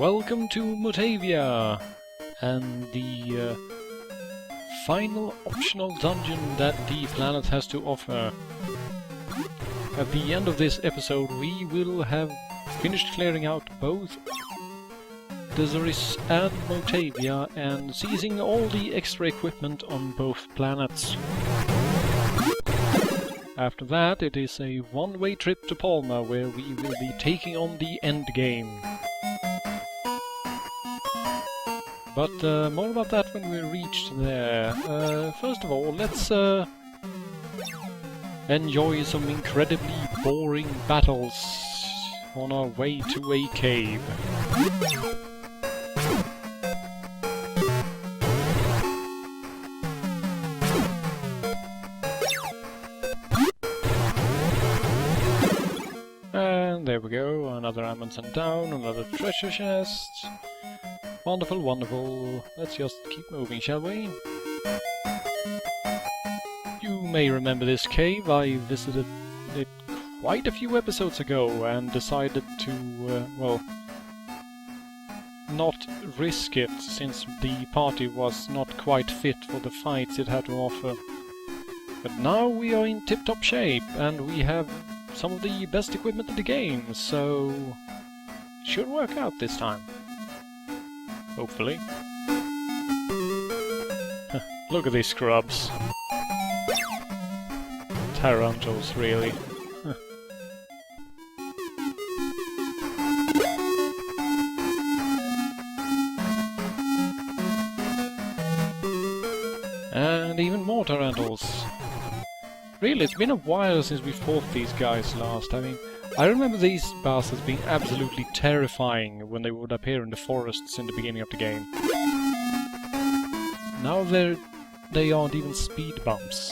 Welcome to Motavia, and the final optional dungeon that the planet has to offer. At the end of this episode we will have finished clearing out both Deseris and Motavia and seizing all the extra equipment on both planets. After that it is a one-way trip to Palma where we will be taking on the endgame. But more about that when we reach there. First of all, let's enjoy some incredibly boring battles on our way to a cave. And there we go, another Amundsen down, another treasure chest. Wonderful, wonderful. Let's just keep moving, shall we? You may remember this cave. I visited it quite a few episodes ago and decided to, well, not risk it since the party was not quite fit for the fights it had to offer. But now we are in tip-top shape and we have some of the best equipment in the game, so it should work out this time. Hopefully. Look at these scrubs. Tarantulas, really. And even more tarantulas. Really, it's been a while since we fought these guys last. I mean, I remember these bastards being absolutely terrifying when they would appear in the forests in the beginning of the game. Now they aren't even speed bumps.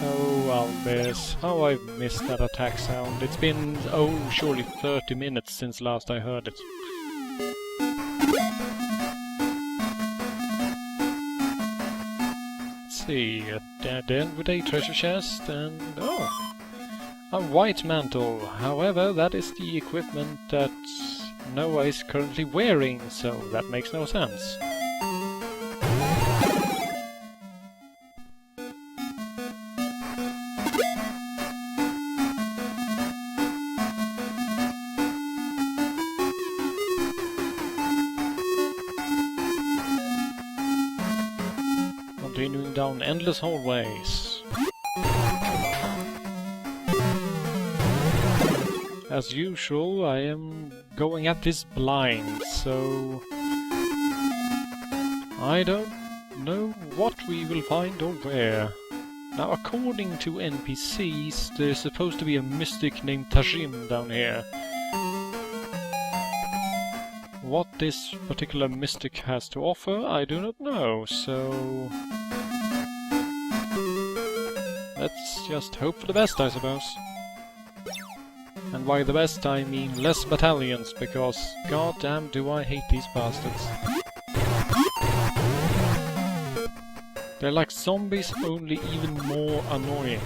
Oh, Albers, how I've missed that attack sound. It's been, oh, surely 30 minutes since last I heard it. A dead end with a treasure chest and oh, a white mantle. However, that is the equipment that Noah is currently wearing, so that makes no sense. Continuing down endless hallways. As usual, I am going at this blind, so I don't know what we will find or where. Now, according to NPCs, there's supposed to be a mystic named Tajim down here. What this particular mystic has to offer, I do not know, so let's just hope for the best, I suppose. And by the best I mean less battalions, because goddamn do I hate these bastards. They're like zombies, only even more annoying.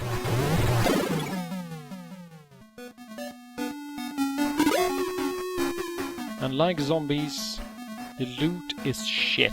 And like zombies, the loot is shit.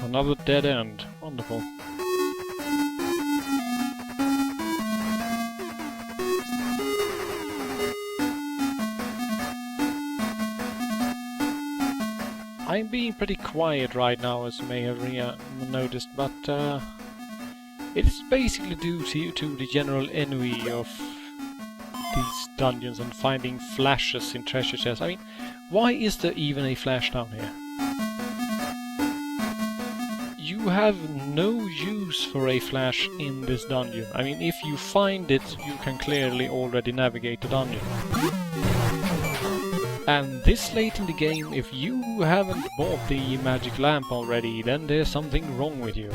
Another dead end. Wonderful. I'm being pretty quiet right now, as you may have noticed, but it is basically due to the general ennui of these dungeons and finding flashes in treasure chests. I mean, why is there even a flash down here? you have no use for a flash in this dungeon. I mean, if you find it, you can clearly already navigate the dungeon. And this late in the game, if you haven't bought the magic lamp already, then there's something wrong with you.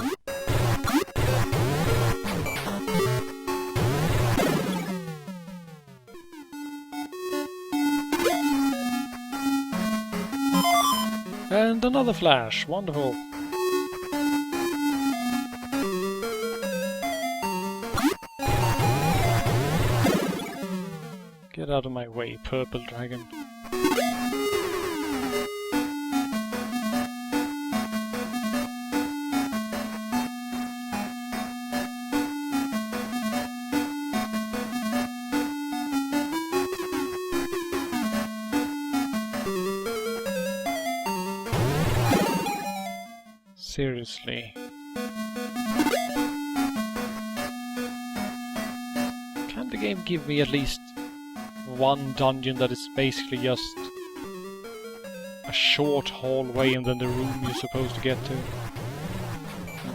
And another flash, wonderful. Get out of my way, purple dragon. Seriously. Can the game give me at least one dungeon that is basically just a short hallway and then the room you're supposed to get to?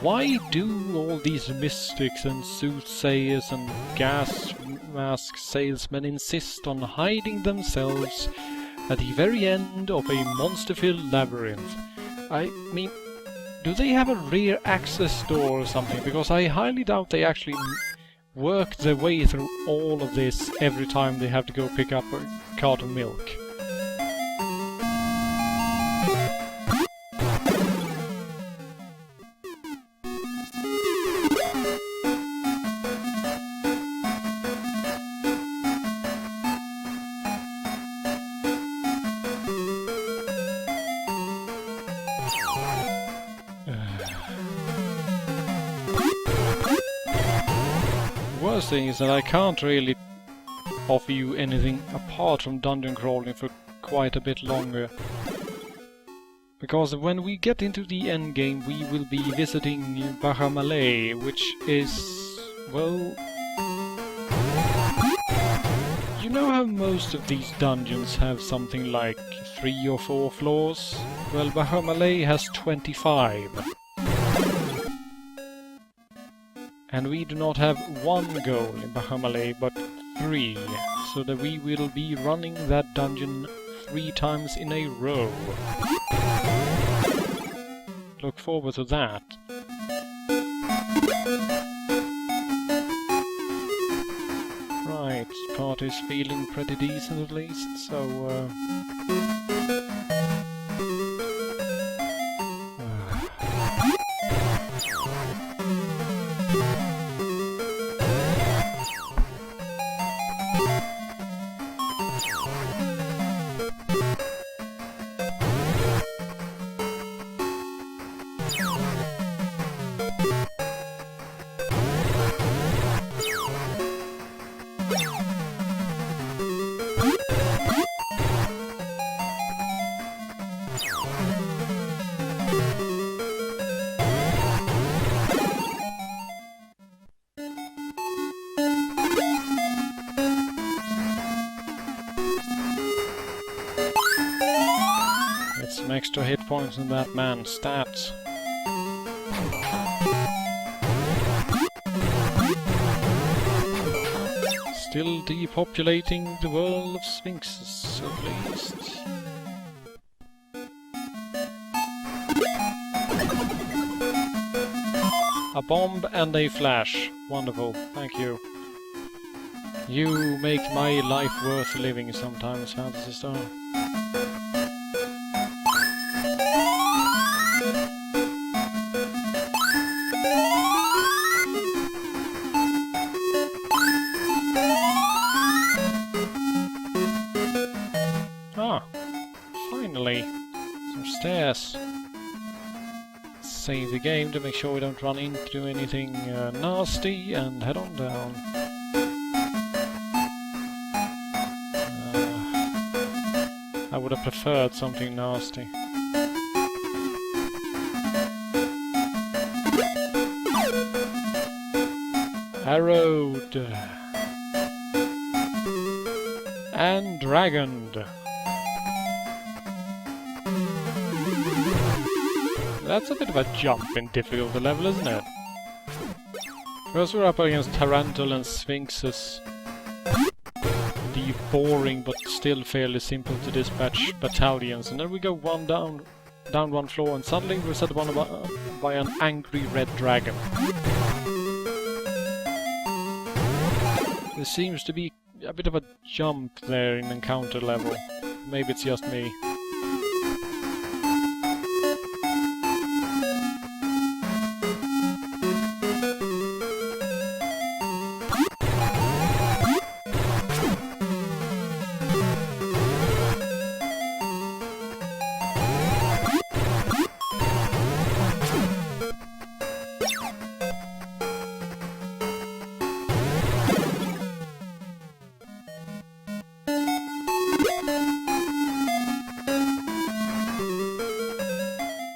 Why do all these mystics and soothsayers and gas mask salesmen insist on hiding themselves at the very end of a monster-filled labyrinth? I mean, do they have a rear access door or something? Because I highly doubt they actually work their way through all of this every time they have to go pick up a cart of milk. Worst thing is that I can't really offer you anything apart from dungeon crawling for quite a bit longer. Because when we get into the endgame we will be visiting Bahamale, which is, well... You know how most of these dungeons have something like 3 or 4 floors? Well, Bahamale has 25. And we do not have 1 goal in Bahamale, but 3, so that we will be running that dungeon 3 times in a row. Look forward to that. Right, party's feeling pretty decent at least, so some extra hit points in that man's stats. Still depopulating the world of sphinxes, at least. A bomb and a flash. Wonderful, thank you. You make my life worth living sometimes, Phantasy Star. Ah, finally, some stairs. Save the game to make sure we don't run into anything nasty and head on down. I would have preferred something nasty. Arrowed and dragoned. That's a bit of a jump in difficulty level, isn't it? First we're up against Tarantul and Sphinxes. The boring but still fairly simple to dispatch battalions, and then we go one down one floor, and suddenly we're set upon by an angry red dragon. There seems to be a bit of a jump there in encounter level. Maybe it's just me.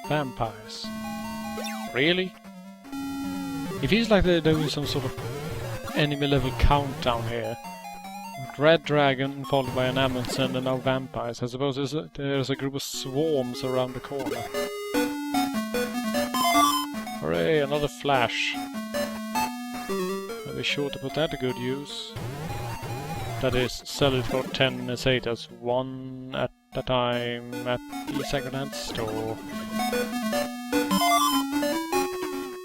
Vampires. Really? It feels like they're doing some sort of enemy level countdown here. Red dragon followed by an Amundsen and now vampires. I suppose there's a group of swarms around the corner. Hooray, another flash. I'll be sure to put that to good use. That is, sell it for 10 pesetas, one at a time at the second-hand store.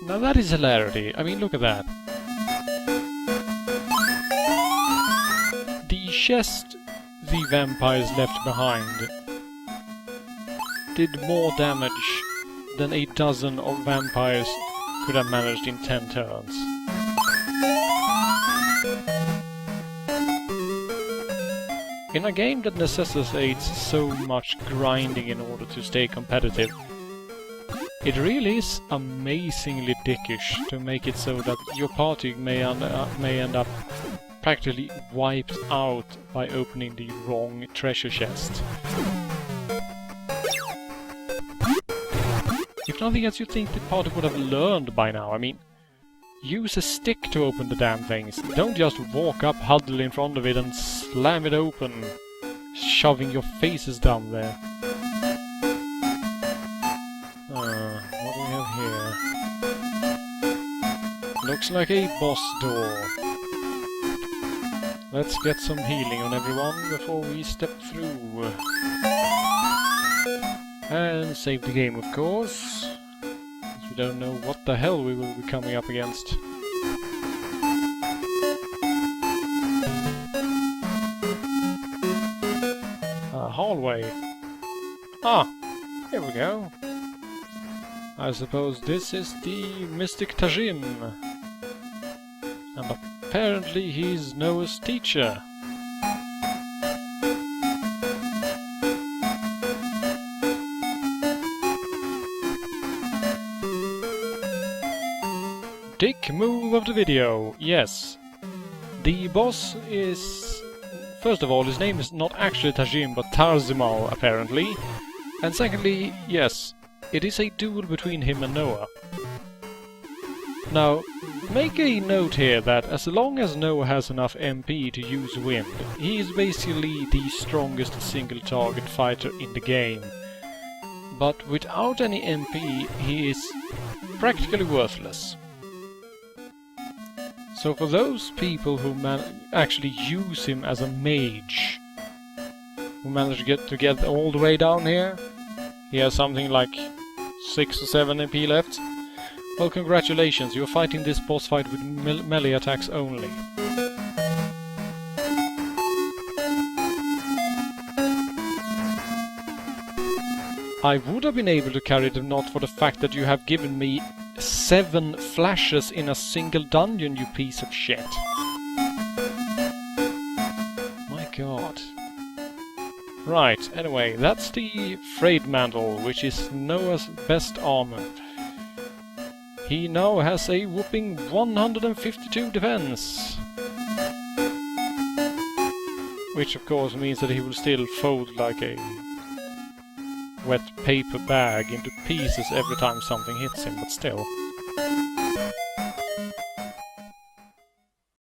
Now that is hilarity. I mean, look at that. The chest the vampires left behind did more damage than a dozen of vampires could have managed in 10 turns. In a game that necessitates so much grinding in order to stay competitive, it really is amazingly dickish to make it so that your party may end up practically wiped out by opening the wrong treasure chest. If nothing else, you'd think the party would have learned by now. I mean, use a stick to open the damn things. Don't just walk up, huddle in front of it and slam it open, shoving your faces down there. What do we have here? Looks like a boss door. Let's get some healing on everyone before we step through. And save the game, of course. We don't know what the hell we will be coming up against. A hallway. Ah, here we go. I suppose this is the Mystic Tajin. And apparently he's Noah's teacher. Dick move of the video, yes. The boss is... First of all, his name is not actually Tajim, but Tarzimal, apparently. And secondly, yes, it is a duel between him and Noah. Now, make a note here that as long as Noah has enough MP to use wind, he is basically the strongest single target fighter in the game. But without any MP, he is practically worthless. So for those people who actually use him as a mage, who manage to get all the way down here, he has something like 6 or 7 MP left. Well, congratulations, you're fighting this boss fight with melee attacks only. I would have been able to carry them not for the fact that you have given me 7 flashes in a single dungeon, you piece of shit. My god. Right, anyway, that's the Frayed Mantle, which is Noah's best armor. He now has a whopping 152 defense. Which of course means that he will still fold like a wet paper bag into pieces every time something hits him, but still.